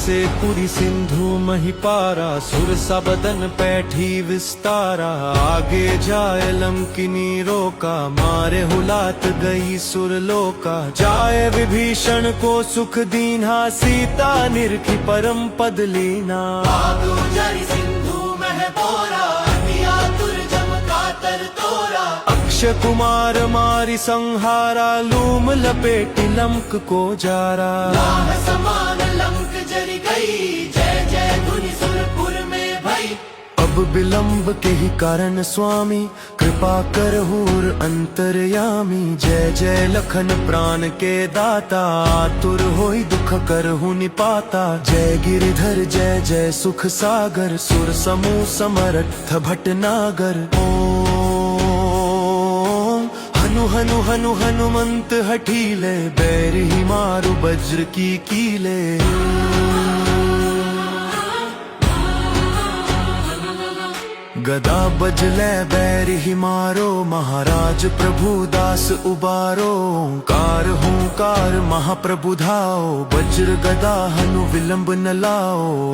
से पुरी सिंधु महिपारा, सुरसा बदन पैठी विस्तारा। आगे जाए लंकिनी रोका, मारे हुलात गई सुरलोका। जाए विभीषण को सुख दीन्हा, सीता निरखी परम पद लीना। अक्षय कुमार मारी संहारा, लूम लपेटी लंक को जारा। समान लंक जरी गई, जय जय धुनि सुरपुर में भई। अब विलंब के ही कारण स्वामी, कृपा करहूर अंतर्यामी। जय जय लखन प्राण के दाता, आतुर होई दुख करहु निपाता। जय गिरिधर जय जय सुख सागर, सुर समूह समर्थ भटनागर। हनु हनु हनु हनुमंत हठीले, बैर ही मारु वज्र की कीले। गदा बजलै बैर ही मारो, महाराज प्रभु दास उबारो। ओंकार हुंकार महाप्रभु धाओ, वज्र गदा हनु विलंब न लाओ।